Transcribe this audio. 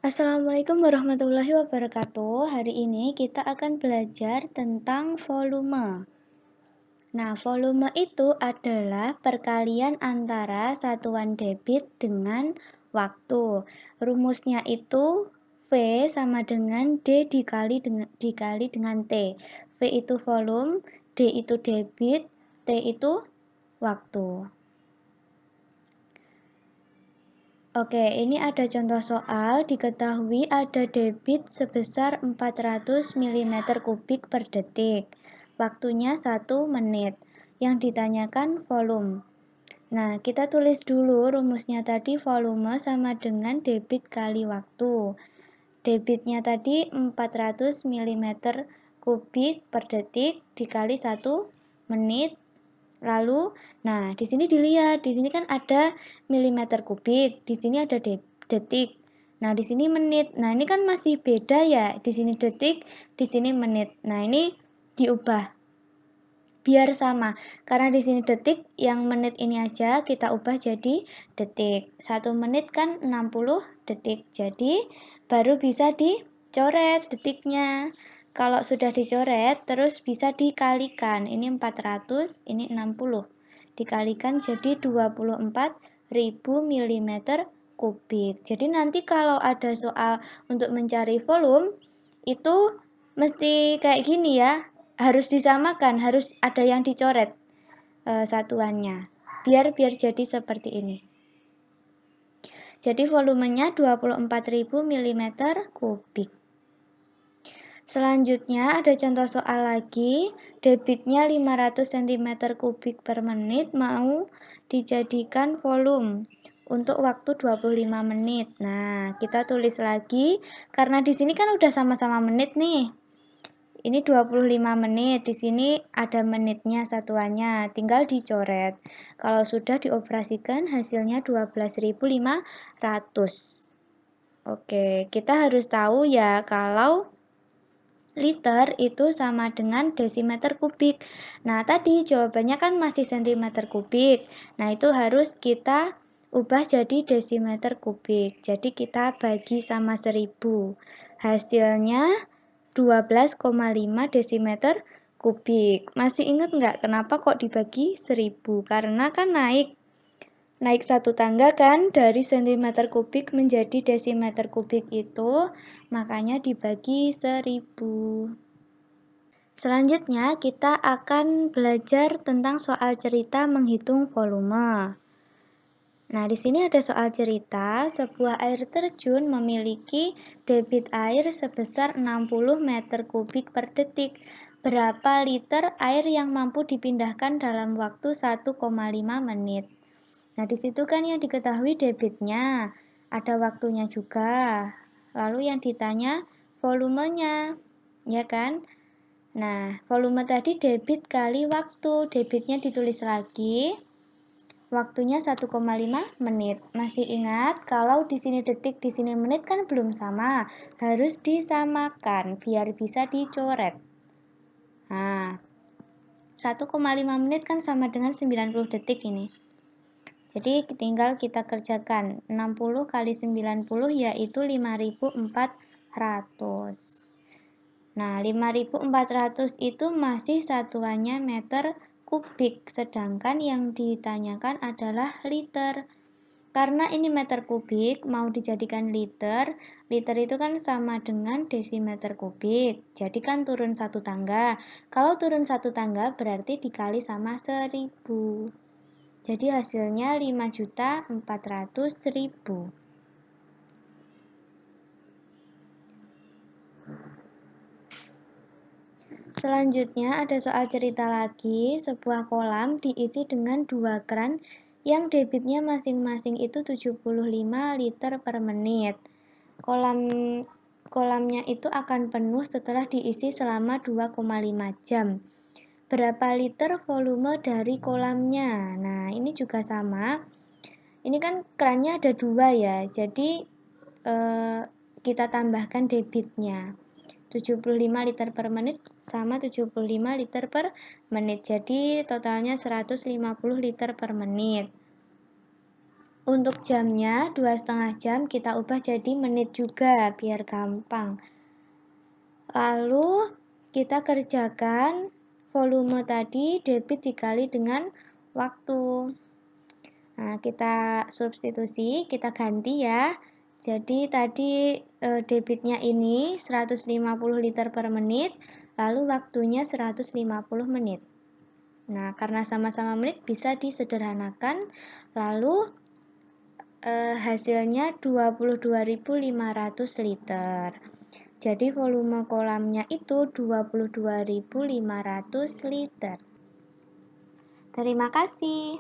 Assalamualaikum warahmatullahi wabarakatuh. Hari ini kita akan belajar tentang volume. Nah, volume itu adalah perkalian antara satuan debit dengan waktu. Rumusnya itu V sama dengan D dikali dengan T. V itu volume, D itu debit, T itu waktu. Oke, ini ada contoh soal. Diketahui ada debit sebesar 400 mm³ per detik. Waktunya 1 menit. Yang ditanyakan volume. Nah, kita tulis dulu rumusnya tadi, volume sama dengan debit kali waktu. Debitnya tadi 400 mm³ per detik dikali 1 menit. Lalu, nah di sini dilihat, di sini kan ada milimeter kubik, di sini ada detik. Nah, di sini menit. Nah, ini kan masih beda ya. Di sini detik, di sini menit. Nah, ini diubah biar sama. Karena di sini detik, yang menit ini aja kita ubah jadi detik. 1 menit kan 60 detik. Jadi, baru bisa dicoret detiknya. Kalau sudah dicoret, terus bisa dikalikan. Ini 400, ini 60. Dikalikan jadi 24.000 mm³. Jadi nanti kalau ada soal untuk mencari volume, itu mesti kayak gini ya. Harus disamakan, harus ada yang dicoret satuannya. Biar jadi seperti ini. Jadi volumenya 24.000 mm³. Selanjutnya ada contoh soal lagi, debitnya 500 cm³ per menit mau dijadikan volume untuk waktu 25 menit. Nah, kita tulis lagi karena di sini kan udah sama-sama menit nih. Ini 25 menit, di sini ada menitnya satuannya, tinggal dicoret. Kalau sudah dioperasikan hasilnya 12.500. Oke, kita harus tahu ya kalau liter itu sama dengan desimeter kubik. Nah, tadi jawabannya kan masih sentimeter kubik. Nah, itu harus kita ubah jadi desimeter kubik. Jadi kita bagi sama 1000. Hasilnya 12,5 desimeter kubik. Masih ingat nggak kenapa kok dibagi 1000? Karena kan naik 1 tangga kan, dari sentimeter kubik menjadi desimeter kubik itu, makanya dibagi 1000. Selanjutnya kita akan belajar tentang soal cerita menghitung volume. Nah, di sini ada soal cerita, sebuah air terjun memiliki debit air sebesar 60 meter kubik per detik. Berapa liter air yang mampu dipindahkan dalam waktu 1,5 menit? Nah, di situ kan yang diketahui debitnya, ada waktunya juga. Lalu yang ditanya volumenya, ya kan? Nah, volume tadi debit kali waktu. Debitnya ditulis lagi. Waktunya 1,5 menit. Masih ingat kalau di sini detik, di sini menit kan belum sama. Harus disamakan biar bisa dicoret. Nah, 1,5 menit kan sama dengan 90 detik ini. Jadi tinggal kita kerjakan 60 kali 90 yaitu 5.400. Nah, 5.400 itu masih satuannya meter kubik, sedangkan yang ditanyakan adalah liter. Karena ini meter kubik, mau dijadikan liter, liter itu kan sama dengan desimeter kubik. Jadi kan turun 1 tangga. Kalau turun 1 tangga berarti dikali sama 1000. Jadi hasilnya 5.400.000. Selanjutnya ada soal cerita lagi, sebuah kolam diisi dengan 2 keran yang debitnya masing-masing itu 75 liter per menit. Kolamnya itu akan penuh setelah diisi selama 2,5 jam. Berapa liter volume dari kolamnya? Nah, ini juga sama. Ini kan kerannya ada 2 ya, jadi kita tambahkan debitnya. 75 liter per menit sama 75 liter per menit. Jadi totalnya 150 liter per menit. Untuk jamnya 2,5 jam kita ubah jadi menit juga biar gampang. Lalu kita kerjakan volume tadi debit dikali dengan waktu. Nah, kita substitusi, kita ganti ya. Jadi tadi debitnya ini 150 liter per menit, lalu waktunya 150 menit. Nah, karena sama-sama menit bisa disederhanakan, lalu hasilnya 22.500 liter. Jadi volume kolamnya itu 22.500 liter. Terima kasih.